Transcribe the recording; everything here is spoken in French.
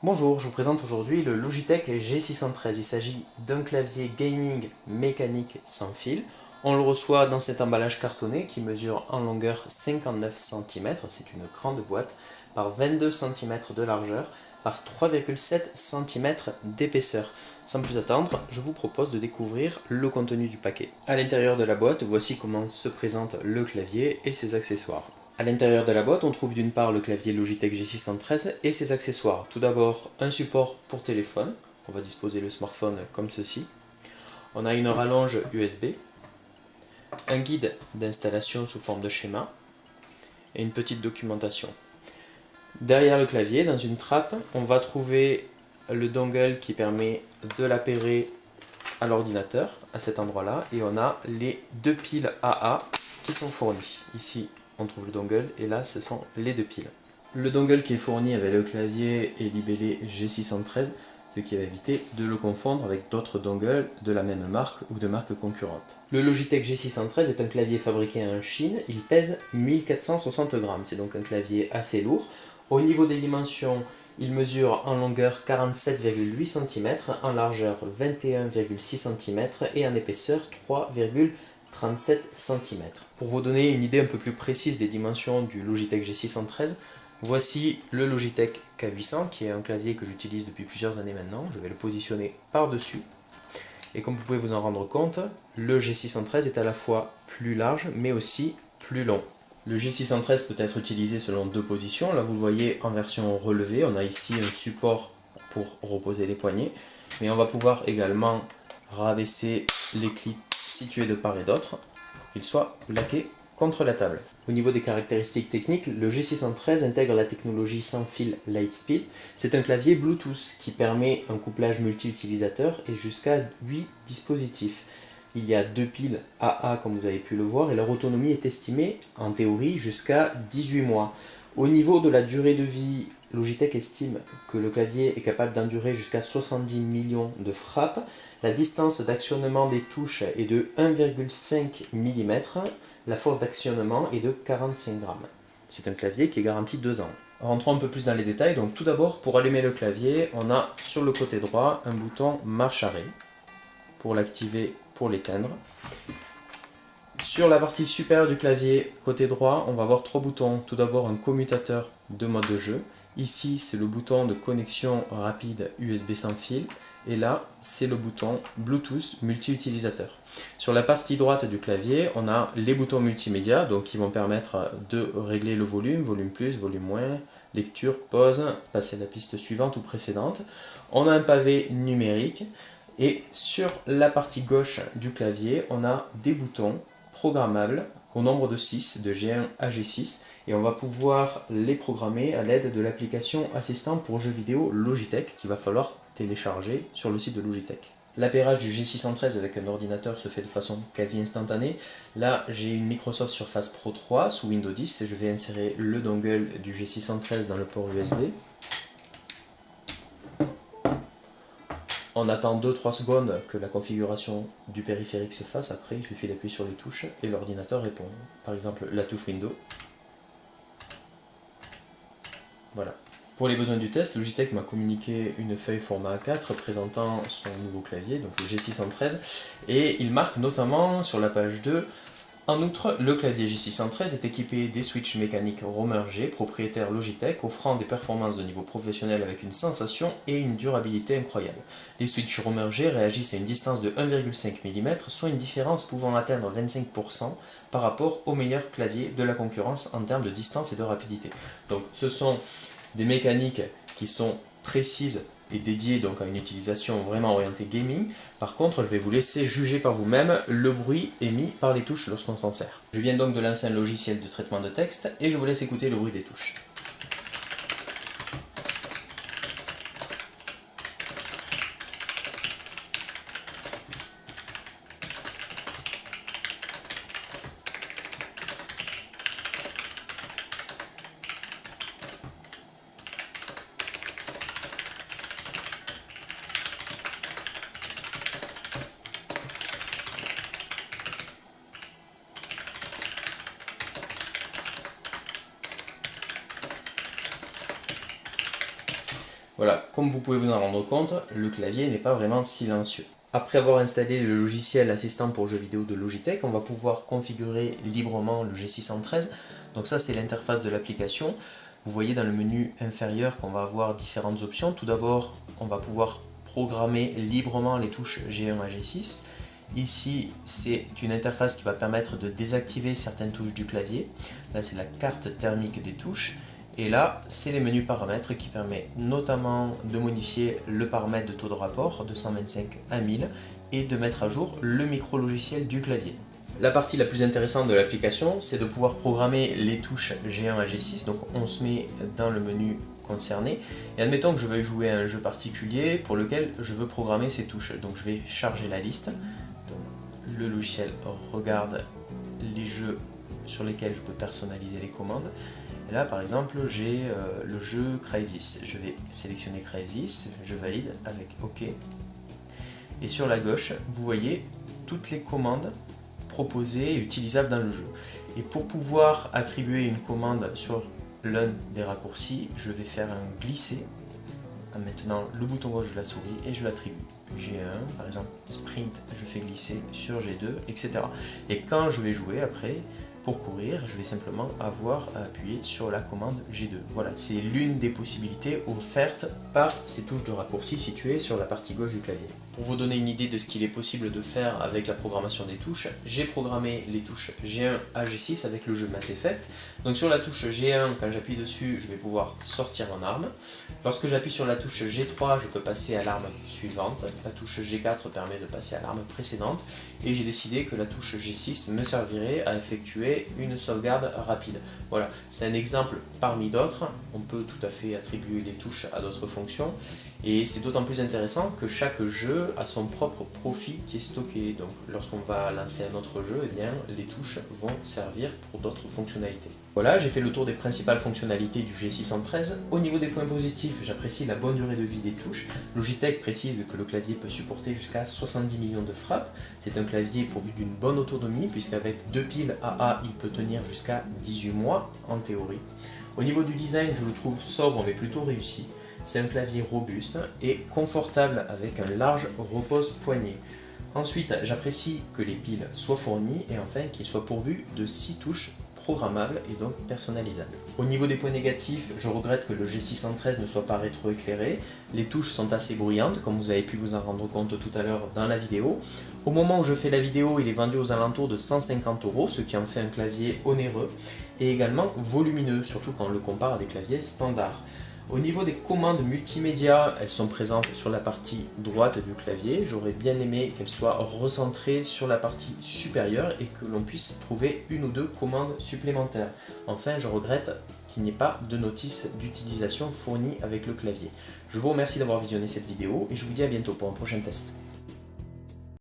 Bonjour, je vous présente aujourd'hui le Logitech G613. Il s'agit d'un clavier gaming mécanique sans fil. On le reçoit dans cet emballage cartonné qui mesure en longueur 59 cm, c'est une grande boîte, par 22 cm de largeur, par 3,7 cm d'épaisseur. Sans plus attendre, je vous propose de découvrir le contenu du paquet. À l'intérieur de la boîte, voici comment se présente le clavier et ses accessoires. À l'intérieur de la boîte, on trouve d'une part le clavier Logitech G613 et ses accessoires. Tout d'abord, un support pour téléphone. On va disposer le smartphone comme ceci. On a une rallonge USB, un guide d'installation sous forme de schéma et une petite documentation. Derrière le clavier, dans une trappe, on va trouver le dongle qui permet de l'appairer à l'ordinateur, à cet endroit-là, et on a les deux piles AA qui sont fournies. Ici, on trouve le dongle, et là, ce sont les deux piles. Le dongle qui est fourni avec le clavier est libellé G613, ce qui va éviter de le confondre avec d'autres dongles de la même marque ou de marques concurrentes. Le Logitech G613 est un clavier fabriqué en Chine, il pèse 1460 grammes, c'est donc un clavier assez lourd. Au niveau des dimensions, il mesure en longueur 47,8 cm, en largeur 21,6 cm et en épaisseur 3,37 cm. Pour vous donner une idée un peu plus précise des dimensions du Logitech G613, voici le Logitech K800 qui est un clavier que j'utilise depuis plusieurs années maintenant. Je vais le positionner par-dessus. Et comme vous pouvez vous en rendre compte, le G613 est à la fois plus large mais aussi plus long. Le G613 peut être utilisé selon deux positions. Là vous le voyez en version relevée, on a ici un support pour reposer les poignets, mais on va pouvoir également rabaisser les clips situés de part et d'autre pour qu'ils soient plaqués contre la table. Au niveau des caractéristiques techniques, le G613 intègre la technologie sans fil Lightspeed. C'est un clavier Bluetooth qui permet un couplage multi-utilisateur et jusqu'à 8 dispositifs. Il y a deux piles AA comme vous avez pu le voir et leur autonomie est estimée en théorie jusqu'à 18 mois. Au niveau de la durée de vie, Logitech estime que le clavier est capable d'endurer jusqu'à 70 millions de frappes. La distance d'actionnement des touches est de 1,5 mm. La force d'actionnement est de 45 grammes. C'est un clavier qui est garanti 2 ans. Rentrons un peu plus dans les détails. Donc tout d'abord, pour allumer le clavier, on a sur le côté droit un bouton marche-arrêt. Pour l'activer, pour l'éteindre. Sur la partie supérieure du clavier, côté droit, on va avoir trois boutons. Tout d'abord un commutateur de mode de jeu. Ici, c'est le bouton de connexion rapide USB sans fil. Et là, c'est le bouton Bluetooth multi-utilisateur. Sur la partie droite du clavier, on a les boutons multimédia, donc qui vont permettre de régler le volume, volume plus, volume moins, lecture, pause, passer à la piste suivante ou précédente. On a un pavé numérique. Et sur la partie gauche du clavier, on a des boutons programmables au nombre de 6, de G1 à G6, et on va pouvoir les programmer à l'aide de l'application assistant pour jeux vidéo Logitech qu'il va falloir télécharger sur le site de Logitech. L'appairage du G613 avec un ordinateur se fait de façon quasi instantanée. Là, j'ai une Microsoft Surface Pro 3 sous Windows 10 et je vais insérer le dongle du G613 dans le port USB. On attend 2-3 secondes que la configuration du périphérique se fasse, après il suffit d'appuyer sur les touches et l'ordinateur répond. Par exemple la touche Windows. Voilà. Pour les besoins du test, Logitech m'a communiqué une feuille format A4 présentant son nouveau clavier, donc le G613, et il marque notamment sur la page 2: en outre, le clavier G613 est équipé des switches mécaniques Romer G, propriétaire Logitech, offrant des performances de niveau professionnel avec une sensation et une durabilité incroyables. Les switches Romer G réagissent à une distance de 1,5 mm, soit une différence pouvant atteindre 25% par rapport aux meilleurs claviers de la concurrence en termes de distance et de rapidité. Donc ce sont des mécaniques qui sont précises et dédié donc à une utilisation vraiment orientée gaming. Par contre, je vais vous laisser juger par vous-même le bruit émis par les touches lorsqu'on s'en sert. Je viens donc de lancer un logiciel de traitement de texte et je vous laisse écouter le bruit des touches. Voilà, comme vous pouvez vous en rendre compte, le clavier n'est pas vraiment silencieux. Après avoir installé le logiciel assistant pour jeux vidéo de Logitech, on va pouvoir configurer librement le G613. Donc ça, c'est l'interface de l'application. Vous voyez dans le menu inférieur qu'on va avoir différentes options. Tout d'abord, on va pouvoir programmer librement les touches G1 à G6. Ici, c'est une interface qui va permettre de désactiver certaines touches du clavier. Là, c'est la carte thermique des touches. Et là, c'est les menus paramètres qui permettent notamment de modifier le paramètre de taux de rapport de 125 à 1000 et de mettre à jour le micro-logiciel du clavier. La partie la plus intéressante de l'application, c'est de pouvoir programmer les touches G1 à G6. Donc on se met dans le menu concerné et admettons que je veuille jouer à un jeu particulier pour lequel je veux programmer ces touches. Donc je vais charger la liste. Donc, le logiciel regarde les jeux sur lesquels je peux personnaliser les commandes. Et là par exemple j'ai le jeu Crysis, je vais sélectionner Crysis, je valide avec OK. Et sur la gauche, vous voyez toutes les commandes proposées et utilisables dans le jeu. Et pour pouvoir attribuer une commande sur l'un des raccourcis, je vais faire un glisser en maintenant le bouton gauche de la souris et je l'attribue. G1, par exemple sprint, je fais glisser sur G2, etc. Et quand je vais jouer après, pour courir, je vais simplement avoir à appuyer sur la commande G2. Voilà, c'est l'une des possibilités offertes par ces touches de raccourci situées sur la partie gauche du clavier. Pour vous donner une idée de ce qu'il est possible de faire avec la programmation des touches, j'ai programmé les touches G1 à G6 avec le jeu Mass Effect. Donc sur la touche G1, quand j'appuie dessus, je vais pouvoir sortir mon arme. Lorsque j'appuie sur la touche G3, je peux passer à l'arme suivante. La touche G4 permet de passer à l'arme précédente. Et j'ai décidé que la touche G6 me servirait à effectuer une sauvegarde rapide. Voilà, c'est un exemple parmi d'autres. On peut tout à fait attribuer les touches à d'autres fonctions. Et c'est d'autant plus intéressant que chaque jeu a son propre profil qui est stocké. Donc lorsqu'on va lancer un autre jeu, eh bien, les touches vont servir pour d'autres fonctionnalités. Voilà, j'ai fait le tour des principales fonctionnalités du G613. Au niveau des points positifs, j'apprécie la bonne durée de vie des touches. Logitech précise que le clavier peut supporter jusqu'à 70 millions de frappes. C'est un clavier pourvu d'une bonne autonomie, puisqu'avec 2 piles AA, il peut tenir jusqu'à 18 mois en théorie. Au niveau du design, je le trouve sobre mais plutôt réussi. C'est un clavier robuste et confortable avec un large repose-poignet. Ensuite, j'apprécie que les piles soient fournies et enfin qu'il soit pourvu de 6 touches programmable et donc personnalisable. Au niveau des points négatifs, je regrette que le G613 ne soit pas rétroéclairé. Les touches sont assez bruyantes, comme vous avez pu vous en rendre compte tout à l'heure dans la vidéo. Au moment où je fais la vidéo, il est vendu aux alentours de 150 €, ce qui en fait un clavier onéreux et également volumineux, surtout quand on le compare à des claviers standards. Au niveau des commandes multimédia, elles sont présentes sur la partie droite du clavier. J'aurais bien aimé qu'elles soient recentrées sur la partie supérieure et que l'on puisse trouver une ou deux commandes supplémentaires. Enfin, je regrette qu'il n'y ait pas de notice d'utilisation fournie avec le clavier. Je vous remercie d'avoir visionné cette vidéo et je vous dis à bientôt pour un prochain test.